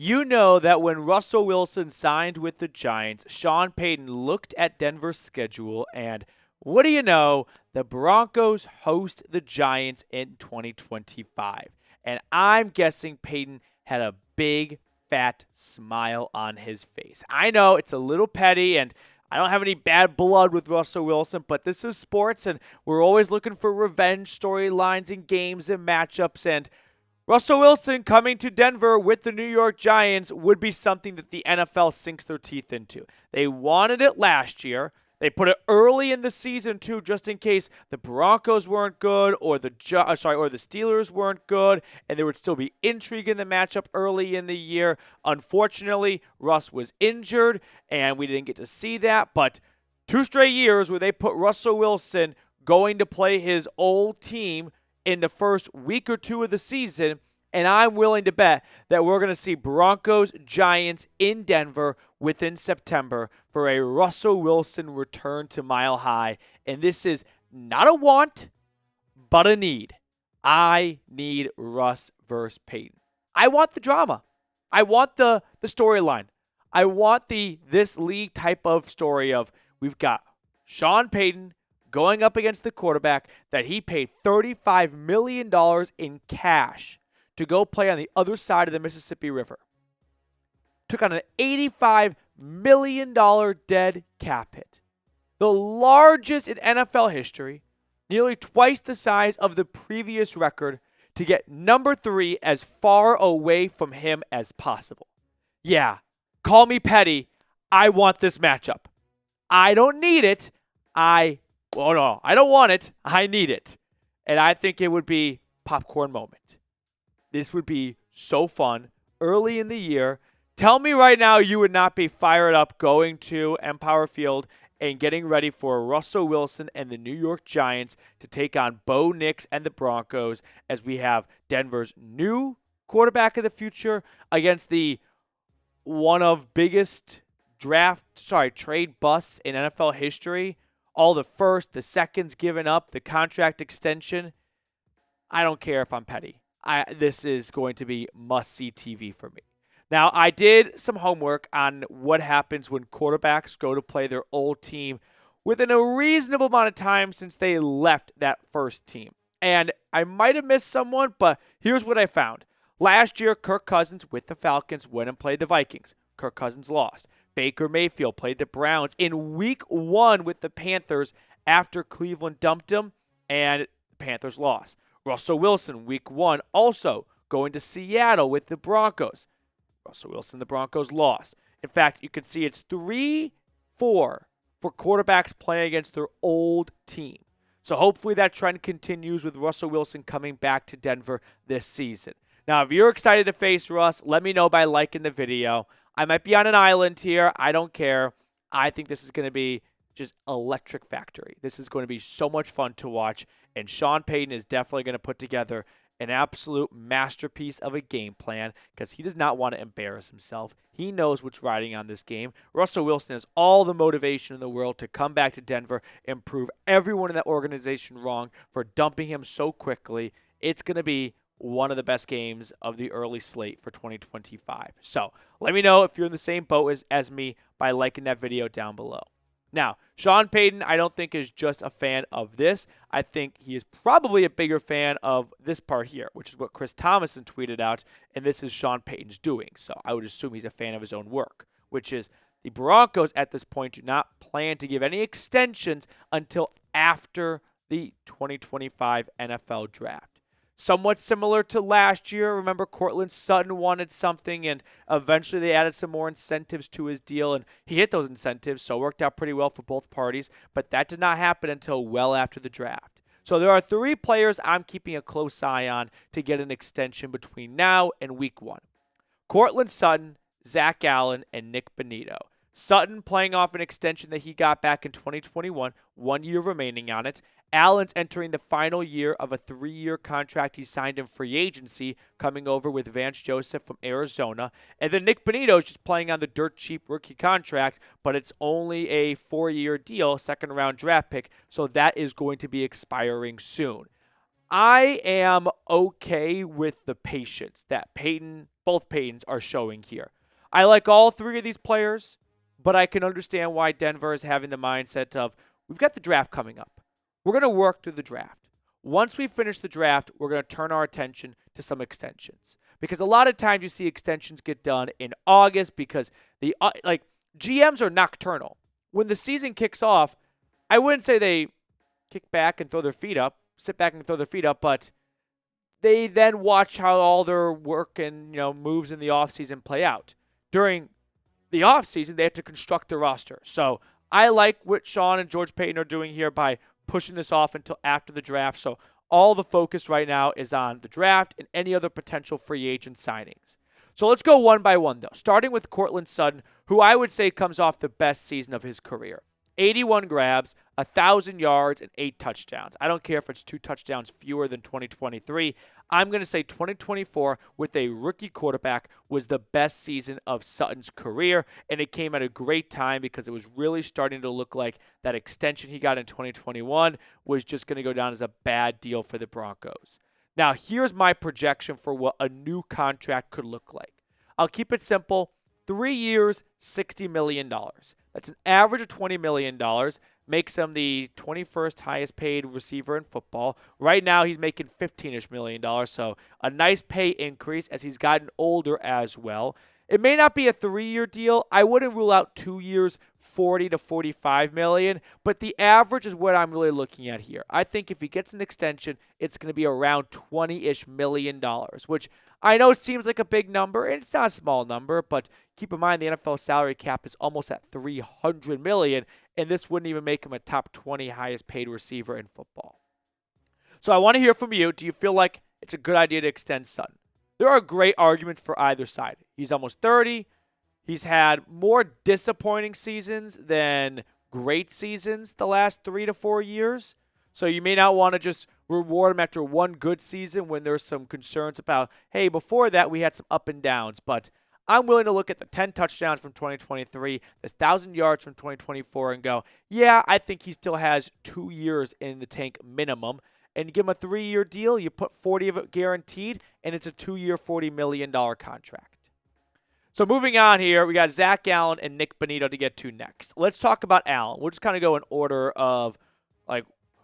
You know that when Russell Wilson signed with the Giants, Sean Payton looked at Denver's schedule, and what do you know? The Broncos host the Giants in 2025. And I'm guessing Payton had a big, fat smile on his face. I know it's a little petty, and I don't have any bad blood with Russell Wilson, but this is sports, and we're always looking for revenge storylines and games and matchups, and Russell Wilson coming to Denver with the New York Giants would be something that the NFL sinks their teeth into. They wanted it last year. They put it early in the season too, just in case the Broncos weren't good or the Steelers weren't good, and there would still be intrigue in the matchup early in the year. Unfortunately, Russ was injured, and we didn't get to see that. But 2 straight years where they put Russell Wilson going to play his old team in the first week or two of the season, and I'm willing to bet that we're going to see Broncos Giants in Denver within September for a Russell Wilson return to Mile High. And this is not a want, but a need. I need Russ versus Payton. I want the drama. I want the storyline. I want this league type of story of we've got Sean Payton going up against the quarterback that he paid $35 million in cash to go play on the other side of the Mississippi River. Took on an $85 million dead cap hit. The largest in NFL history, nearly twice the size of the previous record, to get number 3 as far away from him as possible. Yeah, call me petty. I want this matchup. I don't need it. I don't want it. I need it. And I think it would be popcorn moment. This would be so fun early in the year. Tell me right now you would not be fired up going to Empower Field and getting ready for Russell Wilson and the New York Giants to take on Bo Nix and the Broncos as we have Denver's new quarterback of the future against the one of biggest trade busts in NFL history. All the first, the seconds given up, the contract extension. I don't care if I'm petty. This is going to be must-see TV for me. Now, I did some homework on what happens when quarterbacks go to play their old team within a reasonable amount of time since they left that first team. And I might have missed someone, but here's what I found. Last year, Kirk Cousins with the Falcons went and played the Vikings. Kirk Cousins lost. Baker Mayfield played the Browns in week 1 with the Panthers after Cleveland dumped him, and the Panthers lost. Russell Wilson, week 1, also going to Seattle with the Broncos. Russell Wilson, the Broncos lost. In fact, you can see it's 3-4 for quarterbacks playing against their old team. So hopefully that trend continues with Russell Wilson coming back to Denver this season. Now, if you're excited to face Russ, let me know by liking the video. I might be on an island here. I don't care. I think this is going to be just electric factory. This is going to be so much fun to watch, and Sean Payton is definitely going to put together an absolute masterpiece of a game plan because he does not want to embarrass himself. He knows what's riding on this game. Russell Wilson has all the motivation in the world to come back to Denver and prove everyone in that organization wrong for dumping him so quickly. It's going to be one of the best games of the early slate for 2025. So let me know if you're in the same boat as me by liking that video down below. Now, Sean Payton, I don't think is just a fan of this. I think he is probably a bigger fan of this part here, which is what Chris Thomason tweeted out, and this is Sean Payton's doing. So I would assume he's a fan of his own work, which is the Broncos at this point do not plan to give any extensions until after the 2025 NFL Draft. Somewhat similar to last year. Remember, Courtland Sutton wanted something, and eventually they added some more incentives to his deal, and he hit those incentives, so it worked out pretty well for both parties. But that did not happen until well after the draft. So there are 3 players I'm keeping a close eye on to get an extension between now and week 1. Courtland Sutton, Zack Allen, and Nik Bonitto. Sutton playing off an extension that he got back in 2021, 1 year remaining on it. Allen's entering the final year of a 3-year contract he signed in free agency, coming over with Vance Joseph from Arizona. And then Nik Bonitto is just playing on the dirt cheap rookie contract, but it's only a 4-year deal, second-round draft pick, so that is going to be expiring soon. I am okay with the patience that Payton both Paytons are showing here. I like all three of these players, but I can understand why Denver is having the mindset of, we've got the draft coming up. We're going to work through the draft. Once we finish the draft, we're going to turn our attention to some extensions. Because a lot of times you see extensions get done in August because GMs are nocturnal. When the season kicks off, I wouldn't say they kick back and throw their feet up, sit back and throw their feet up, but they then watch how all their work and moves in the offseason play out. During the offseason, they have to construct a roster. So I like what Sean and George Payton are doing here by pushing this off until after the draft. So all the focus right now is on the draft and any other potential free agent signings. So let's go one by one, though, starting with Courtland Sutton, who I would say comes off the best season of his career. 81 grabs, 1,000 yards, and 8 touchdowns. I don't care if it's 2 touchdowns fewer than 2023. I'm going to say 2024 with a rookie quarterback was the best season of Sutton's career, and it came at a great time because it was really starting to look like that extension he got in 2021 was just going to go down as a bad deal for the Broncos. Now, here's my projection for what a new contract could look like. I'll keep it simple. 3 years, $60 million. That's an average of $20 million. Makes him the 21st highest paid receiver in football. Right now, he's making $15-ish million, so a nice pay increase as he's gotten older as well. It may not be a 3-year deal. I wouldn't rule out 2 years, $40 to $45 million, but the average is what I'm really looking at here. I think if he gets an extension, it's going to be around $20-ish million, which I know seems like a big number, and it's not a small number, but keep in mind the NFL salary cap is almost at $300 million, and this wouldn't even make him a top 20 highest paid receiver in football. So I want to hear from you. Do you feel like it's a good idea to extend Sutton? There are great arguments for either side. He's almost 30. He's had more disappointing seasons than great seasons the last 3 to 4 years. So you may not want to just reward him after one good season when there's some concerns about, hey, before that we had some up and downs. But I'm willing to look at the 10 touchdowns from 2023, the 1,000 yards from 2024, and go, yeah, I think he still has 2 years in the tank minimum. And you give him a 3-year deal, you put 40 of it guaranteed, and it's a 2-year, $40 million contract. So moving on here, we got Zack Allen and Nik Bonitto to get to next. Let's talk about Allen. We'll just kind of go in order of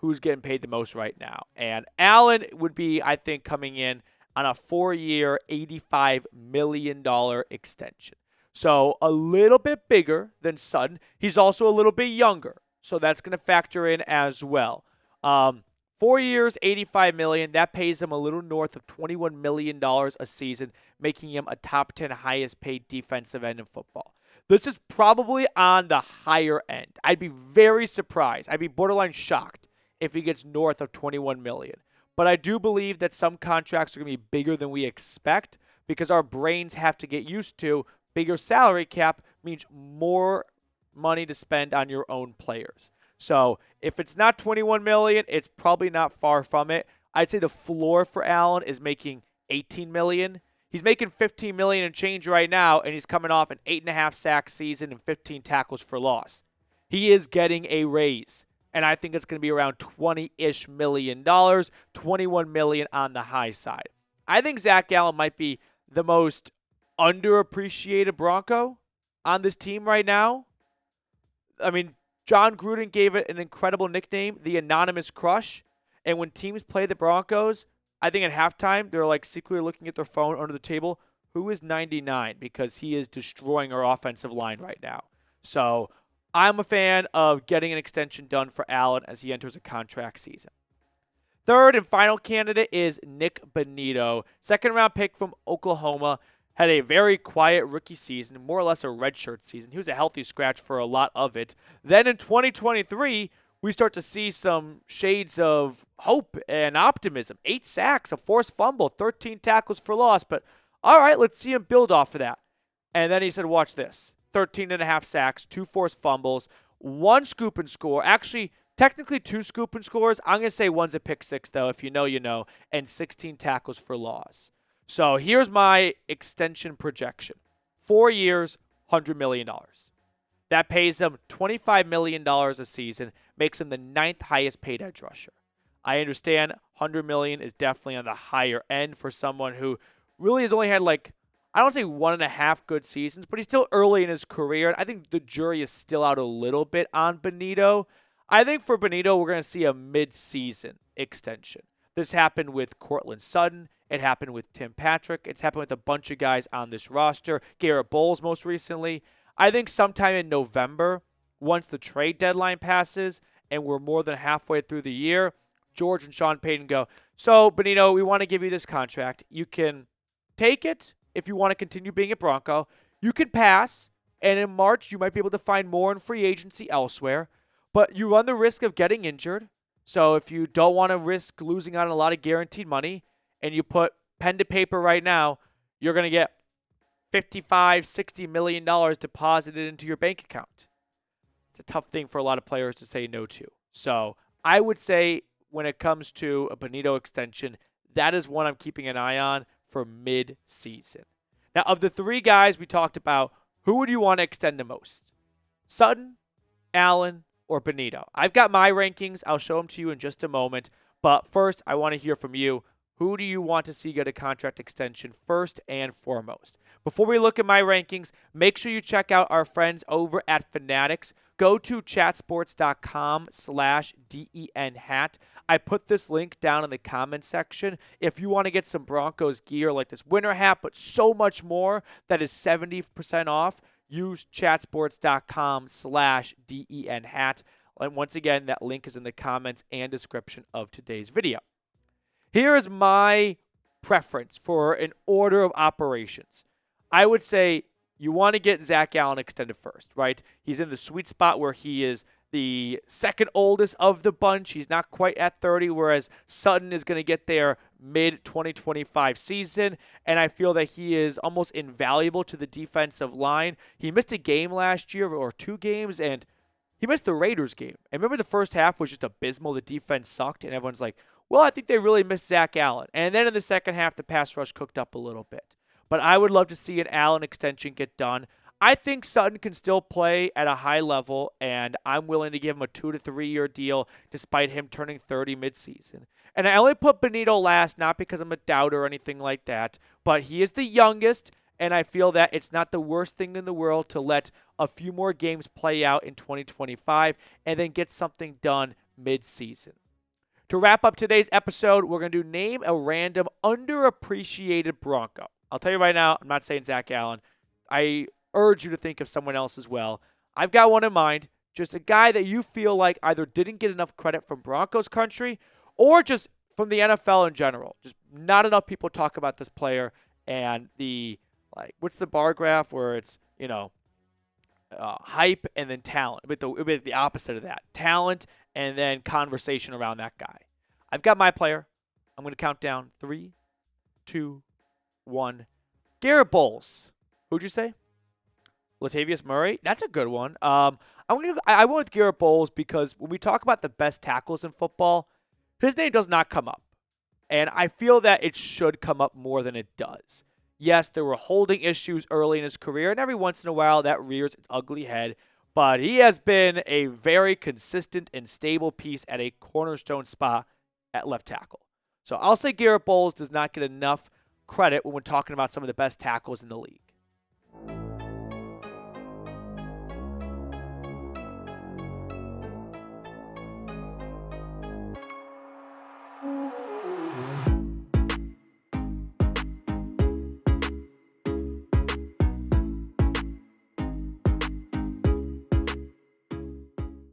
who's getting paid the most right now. And Allen would be, I think, coming in on a 4-year, $85 million extension. So a little bit bigger than Sutton. He's also a little bit younger, so that's going to factor in as well. 4 years, $85 million. That pays him a little north of $21 million a season, making him a top 10 highest paid defensive end in football. This is probably on the higher end. I'd be very surprised. I'd be borderline shocked if he gets north of $21 million. But I do believe that some contracts are going to be bigger than we expect because our brains have to get used to bigger salary cap means more money to spend on your own players. So if it's not $21 million, it's probably not far from it. I'd say the floor for Allen is making $18 million. He's making $15 million and change right now, and he's coming off an 8.5 sack season and 15 tackles for loss. He is getting a raise, and I think it's going to be around $20-ish million, $21 million on the high side. I think Zack Allen might be the most underappreciated Bronco on this team right now. I mean, John Gruden gave it an incredible nickname, the Anonymous Crush. And when teams play the Broncos, I think at halftime, they're like secretly looking at their phone under the table. Who is 99? Because he is destroying our offensive line right now. So I'm a fan of getting an extension done for Allen as he enters a contract season. Third and final candidate is Nik Bonitto, second-round pick from Oklahoma. Had a very quiet rookie season, more or less a redshirt season. He was a healthy scratch for a lot of it. Then in 2023, we start to see some shades of hope and optimism. 8 sacks, a forced fumble, 13 tackles for loss. But all right, let's see him build off of that. And then he said, watch this. 13.5 sacks, 2 forced fumbles, 1 scoop and score. Actually, technically 2 scoop and scores. I'm going to say one's a pick six, though, if you know, you know, and 16 tackles for loss. So here's my extension projection. 4 years, $100 million. That pays him $25 million a season, makes him the 9th highest paid edge rusher. I understand $100 million is definitely on the higher end for someone who really has only had like I don't say 1.5 good seasons, but he's still early in his career. I think the jury is still out a little bit on Bonitto. I think for Bonitto, we're going to see a mid-season extension. This happened with Courtland Sutton. It happened with Tim Patrick. It's happened with a bunch of guys on this roster. Garrett Bowles most recently. I think sometime in November, once the trade deadline passes and we're more than halfway through the year, George and Sean Payton go, so, Bonitto, we want to give you this contract. You can take it if you want to continue being a Bronco. You can pass, and in March, you might be able to find more in free agency elsewhere, but you run the risk of getting injured. So if you don't want to risk losing out on a lot of guaranteed money, and you put pen to paper right now, you're going to get $55, $60 million deposited into your bank account. It's a tough thing for a lot of players to say no to. So I would say when it comes to a Bonitto extension, that is one I'm keeping an eye on for mid-season. Now, of the three guys we talked about, who would you want to extend the most? Sutton, Allen, or Bonitto? I've got my rankings. I'll show them to you in just a moment. But first, I want to hear from you. Who do you want to see get a contract extension first and foremost? Before we look at my rankings, make sure you check out our friends over at Fanatics. Go to chatsports.com/DENhat. I put this link down in the comments section. If you want to get some Broncos gear like this winter hat, but so much more that is 70% off, use chatsports.com/DENhat. And once again, that link is in the comments and description of today's video. Here is my preference for an order of operations. I would say you want to get Zack Allen extended first, right? He's in the sweet spot where he is the second oldest of the bunch. He's not quite at 30, whereas Sutton is going to get there mid-2025 season, and I feel that he is almost invaluable to the defensive line. He missed a game last year, or 2 games, and he missed the Raiders game. And remember the first half was just abysmal. The defense sucked, and everyone's like, well, I think they really missed Zack Allen. And then in the second half, the pass rush cooked up a little bit. But I would love to see an Allen extension get done. I think Sutton can still play at a high level, and I'm willing to give him a 2 to 3 year deal despite him turning 30 midseason. And I only put Bonitto last, not because I'm a doubter or anything like that, but he is the youngest, and I feel that it's not the worst thing in the world to let a few more games play out in 2025 and then get something done midseason. To wrap up today's episode, we're going to do name a random underappreciated Bronco. I'll tell you right now, I'm not saying Zack Allen. I urge you to think of someone else as well. I've got one in mind, just a guy that you feel like either didn't get enough credit from Broncos country or just from the NFL in general. Just not enough people talk about this player, and what's the bar graph where it's, hype and then talent. But it'd be the opposite of that. Talent and then conversation around that guy. I've got my player. I'm going to count down 3, 2, 1. Garrett Bowles. Who'd you say? Latavius Murray? That's a good one. I went with Garrett Bowles because when we talk about the best tackles in football, his name does not come up. And I feel that it should come up more than it does. Yes, there were holding issues early in his career, and every once in a while that rears its ugly head. But he has been a very consistent and stable piece at a cornerstone spot at left tackle. So I'll say Garrett Bowles does not get enough credit when we're talking about some of the best tackles in the league.